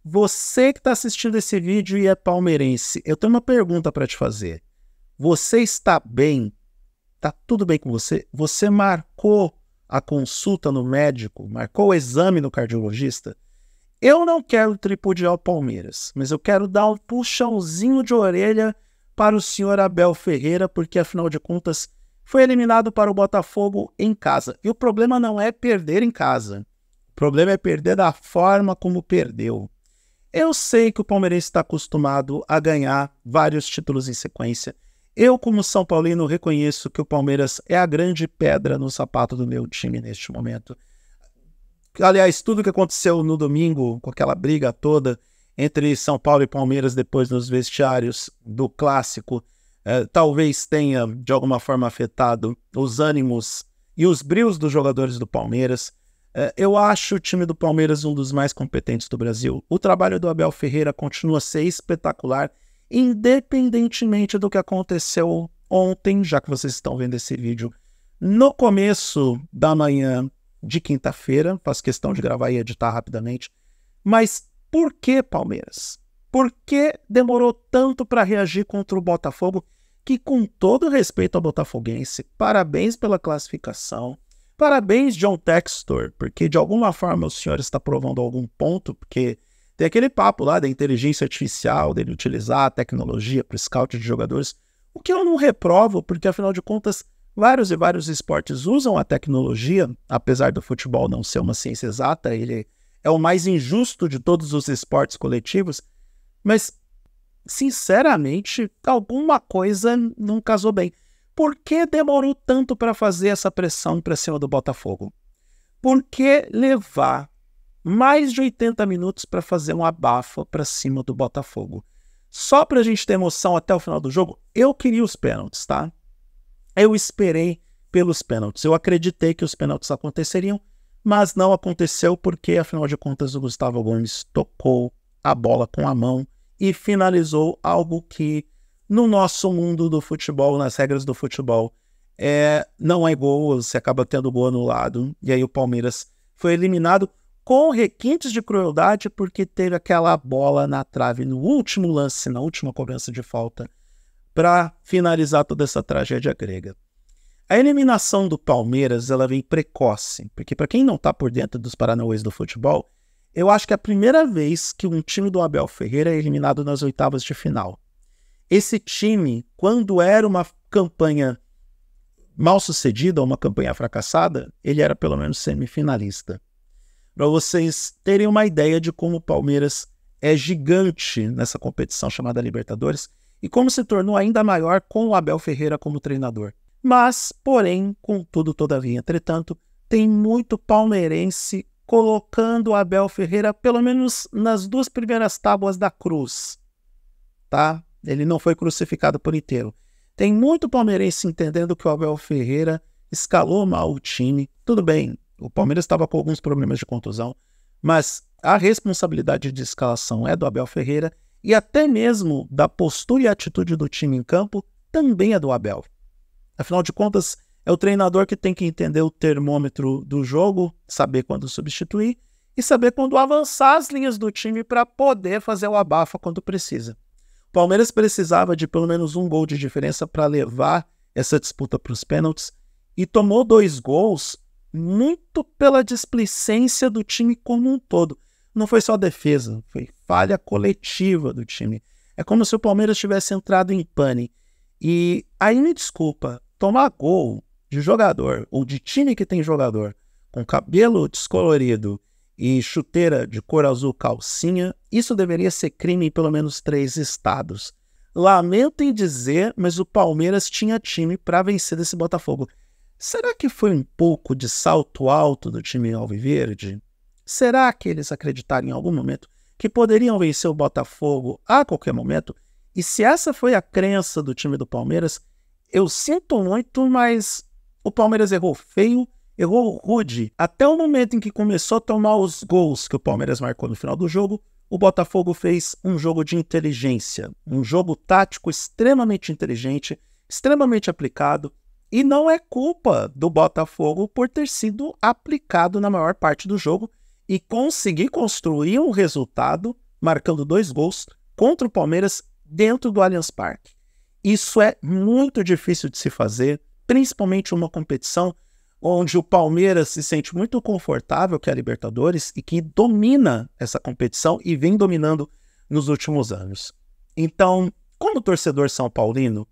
Você que está assistindo esse vídeo e é palmeirense, eu tenho uma pergunta para te fazer. Você está bem? Tá tudo bem com você? Você marcou a consulta no médico? Marcou o exame no cardiologista? Eu não quero tripudiar o Palmeiras, mas eu quero dar um puxãozinho de orelha para o senhor Abel Ferreira, porque afinal de contas foi eliminado para o Botafogo em casa. E o problema não é perder em casa. O problema é perder da forma como perdeu. Eu sei que o palmeirense está acostumado a ganhar vários títulos em sequência. Eu, como São Paulino, reconheço que o Palmeiras é a grande pedra no sapato do meu time neste momento. Aliás, tudo que aconteceu no domingo, com aquela briga toda entre São Paulo e Palmeiras depois nos vestiários do Clássico, talvez tenha, de alguma forma, afetado os ânimos e os brios dos jogadores do Palmeiras. Eu acho o time do Palmeiras um dos mais competentes do Brasil. O trabalho do Abel Ferreira continua a ser espetacular, independentemente do que aconteceu ontem, já que vocês estão vendo esse vídeo no começo da manhã de quinta-feira. Faço questão de gravar e editar rapidamente. Mas por que, Palmeiras? Por que demorou tanto para reagir contra o Botafogo? Que, com todo respeito ao botafoguense, parabéns pela classificação. Parabéns, John Textor, porque de alguma forma o senhor está provando algum ponto, porque tem aquele papo lá da inteligência artificial, dele utilizar a tecnologia para o scout de jogadores, o que eu não reprovo, porque afinal de contas, vários e vários esportes usam a tecnologia, apesar do futebol não ser uma ciência exata, ele é o mais injusto de todos os esportes coletivos, mas, sinceramente, alguma coisa não casou bem. Por que demorou tanto para fazer essa pressão para cima do Botafogo? Por que levar mais de 80 minutos para fazer um abafa para cima do Botafogo? Só para a gente ter emoção até o final do jogo, eu queria os pênaltis, tá? Eu esperei pelos pênaltis. Eu acreditei que os pênaltis aconteceriam, mas não aconteceu porque, afinal de contas, o Gustavo Gomes tocou a bola com a mão e finalizou algo que, no nosso mundo do futebol, nas regras do futebol, não é gol, você acaba tendo gol anulado, e aí o Palmeiras foi eliminado com requintes de crueldade porque teve aquela bola na trave no último lance, na última cobrança de falta, para finalizar toda essa tragédia grega. A eliminação do Palmeiras, ela vem precoce, porque para quem não está por dentro dos paranauês do futebol, eu acho que é a primeira vez que um time do Abel Ferreira é eliminado nas oitavas de final. Esse time, quando era uma campanha mal sucedida, uma campanha fracassada, ele era pelo menos semifinalista. Para vocês terem uma ideia de como o Palmeiras é gigante nessa competição chamada Libertadores e como se tornou ainda maior com o Abel Ferreira como treinador. Mas, porém, contudo, todavia, entretanto, tem muito palmeirense colocando o Abel Ferreira pelo menos nas duas primeiras tábuas da cruz, tá? Ele não foi crucificado por inteiro. Tem muito palmeirense entendendo que o Abel Ferreira escalou mal o time. Tudo bem, o Palmeiras estava com alguns problemas de contusão, mas a responsabilidade de escalação é do Abel Ferreira e até mesmo da postura e atitude do time em campo também é do Abel. Afinal de contas, é o treinador que tem que entender o termômetro do jogo, saber quando substituir e saber quando avançar as linhas do time para poder fazer o abafa quando precisa. O Palmeiras precisava de pelo menos um gol de diferença para levar essa disputa para os pênaltis e tomou 2 gols muito pela displicência do time como um todo. Não foi só defesa, foi falha coletiva do time. É como se o Palmeiras tivesse entrado em pane. E aí me desculpa, tomar gol de jogador ou de time que tem jogador com cabelo descolorido e chuteira de cor azul calcinha, isso deveria ser crime em pelo menos 3 estados. Lamento em dizer, mas o Palmeiras tinha time para vencer desse Botafogo. Será que foi um pouco de salto alto do time alviverde? Será que eles acreditaram em algum momento que poderiam vencer o Botafogo a qualquer momento? E se essa foi a crença do time do Palmeiras, eu sinto muito, mas o Palmeiras errou feio, errou rude. Até o momento em que começou a tomar os gols que o Palmeiras marcou no final do jogo, o Botafogo fez um jogo de inteligência, um jogo tático extremamente inteligente, extremamente aplicado, e não é culpa do Botafogo por ter sido aplicado na maior parte do jogo e conseguir construir um resultado marcando 2 gols contra o Palmeiras dentro do Allianz Parque. Isso é muito difícil de se fazer, principalmente uma competição onde o Palmeiras se sente muito confortável, que é a Libertadores, e que domina essa competição e vem dominando nos últimos anos. Então, como torcedor são paulino,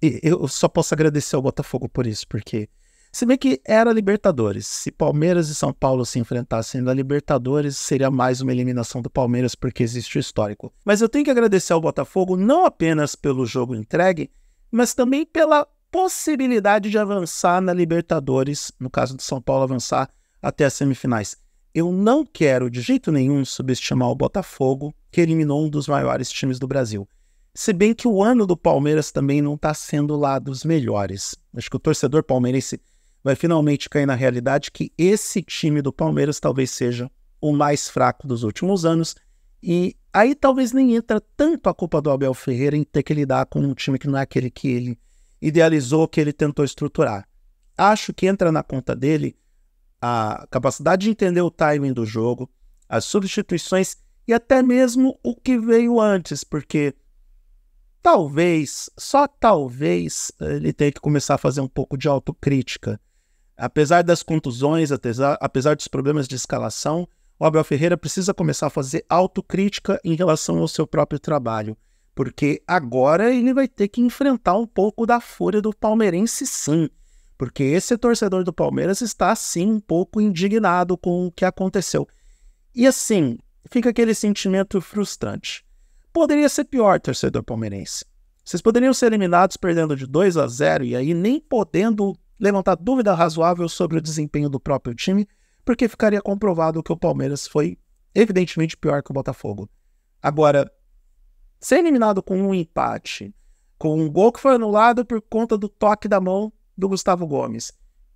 eu só posso agradecer ao Botafogo por isso, porque se bem que era Libertadores, se Palmeiras e São Paulo se enfrentassem na Libertadores, seria mais uma eliminação do Palmeiras, porque existe o histórico. Mas eu tenho que agradecer ao Botafogo não apenas pelo jogo entregue, mas também pela possibilidade de avançar na Libertadores, no caso do São Paulo, avançar até as semifinais. Eu não quero de jeito nenhum subestimar o Botafogo, que eliminou um dos maiores times do Brasil. Se bem que o ano do Palmeiras também não está sendo lá dos melhores. Acho que o torcedor palmeirense vai finalmente cair na realidade que esse time do Palmeiras talvez seja o mais fraco dos últimos anos, e aí talvez nem entra tanto a culpa do Abel Ferreira em ter que lidar com um time que não é aquele que ele idealizou, que ele tentou estruturar. Acho que entra na conta dele a capacidade de entender o timing do jogo, as substituições e até mesmo o que veio antes, porque talvez, só talvez, ele tenha que começar a fazer um pouco de autocrítica. Apesar das contusões, apesar dos problemas de escalação, o Abel Ferreira precisa começar a fazer autocrítica em relação ao seu próprio trabalho, porque agora ele vai ter que enfrentar um pouco da fúria do palmeirense, sim, porque esse torcedor do Palmeiras está, sim, um pouco indignado com o que aconteceu. E assim, fica aquele sentimento frustrante. Poderia ser pior, torcedor palmeirense. Vocês poderiam ser eliminados perdendo de 2-0 e aí nem podendo levantar dúvida razoável sobre o desempenho do próprio time, porque ficaria comprovado que o Palmeiras foi evidentemente pior que o Botafogo. Agora, ser eliminado com um empate, com um gol que foi anulado por conta do toque da mão do Gustavo Gomes,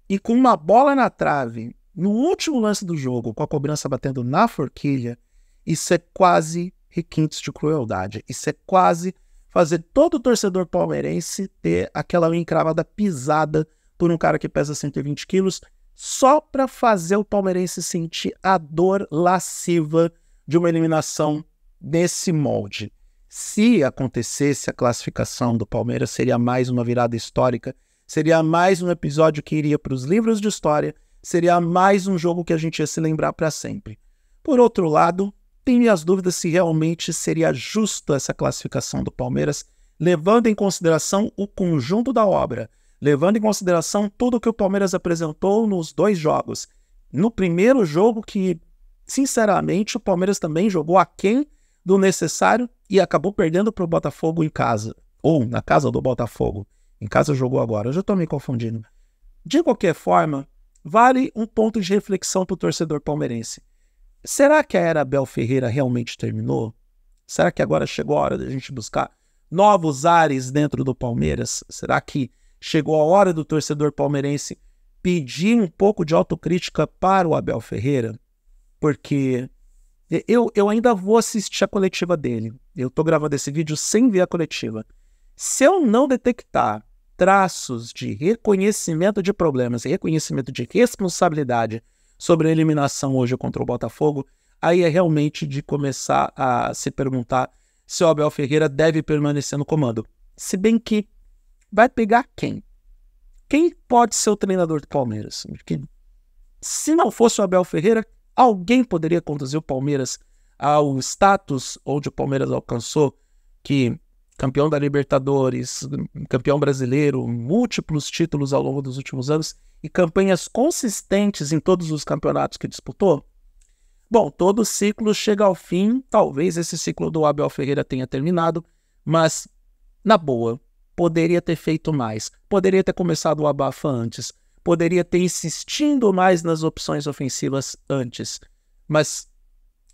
e com uma bola na trave, no último lance do jogo, com a cobrança batendo na forquilha, isso é quase requintes de crueldade. Isso é quase fazer todo torcedor palmeirense ter aquela encravada pisada por um cara que pesa 120 quilos, só para fazer o palmeirense sentir a dor lasciva de uma eliminação nesse molde. Se acontecesse a classificação do Palmeiras, seria mais uma virada histórica, seria mais um episódio que iria para os livros de história, seria mais um jogo que a gente ia se lembrar para sempre. Por outro lado, tenho minhas dúvidas se realmente seria justo essa classificação do Palmeiras, levando em consideração o conjunto da obra, levando em consideração tudo que o Palmeiras apresentou nos 2 jogos. No primeiro jogo que, sinceramente, o Palmeiras também jogou aquém do necessário e acabou perdendo para o Botafogo em casa, ou na casa do Botafogo. Em casa jogou agora, eu já estou me confundindo. De qualquer forma, vale um ponto de reflexão para o torcedor palmeirense. Será que a era Abel Ferreira realmente terminou? Será que agora chegou a hora de a gente buscar novos ares dentro do Palmeiras? Será que chegou a hora do torcedor palmeirense pedir um pouco de autocrítica para o Abel Ferreira? Porque eu ainda vou assistir a coletiva dele. Eu estou gravando esse vídeo sem ver a coletiva. Se eu não detectar traços de reconhecimento de problemas e reconhecimento de responsabilidade sobre a eliminação hoje contra o Botafogo, aí é realmente de começar a se perguntar se o Abel Ferreira deve permanecer no comando. Se bem que vai pegar quem? Quem pode ser o treinador do Palmeiras? Porque se não fosse o Abel Ferreira, alguém poderia conduzir o Palmeiras ao status onde o Palmeiras alcançou, que campeão da Libertadores, campeão brasileiro, múltiplos títulos ao longo dos últimos anos e campanhas consistentes em todos os campeonatos que disputou? Bom, todo ciclo chega ao fim, talvez esse ciclo do Abel Ferreira tenha terminado, mas, na boa, poderia ter feito mais, poderia ter começado o abafa antes, poderia ter insistido mais nas opções ofensivas antes, mas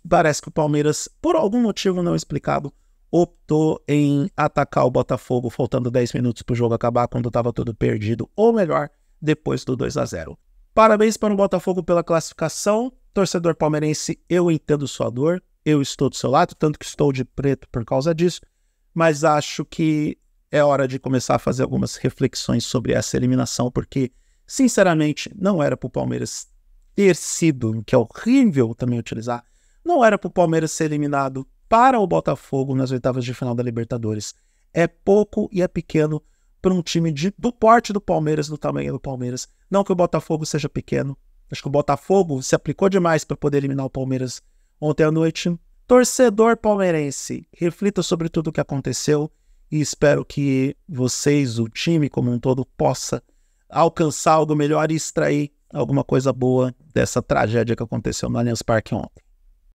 parece que o Palmeiras, por algum motivo não explicado, optou em atacar o Botafogo faltando 10 minutos para o jogo acabar, quando estava tudo perdido, ou melhor, depois do 2-0. Parabéns para o Botafogo pela classificação. Torcedor palmeirense, eu entendo sua dor, eu estou do seu lado, tanto que estou de preto por causa disso, mas acho que é hora de começar a fazer algumas reflexões sobre essa eliminação, porque, sinceramente, não era para o Palmeiras ter sido, que é horrível também utilizar, não era para o Palmeiras ser eliminado para o Botafogo nas oitavas de final da Libertadores. É pouco e é pequeno para um time do porte do Palmeiras, do tamanho do Palmeiras. Não que o Botafogo seja pequeno. Acho que o Botafogo se aplicou demais para poder eliminar o Palmeiras ontem à noite. Torcedor palmeirense, reflita sobre tudo o que aconteceu e espero que vocês, o time como um todo, possa alcançar algo melhor e extrair alguma coisa boa dessa tragédia que aconteceu no Allianz Parque ontem.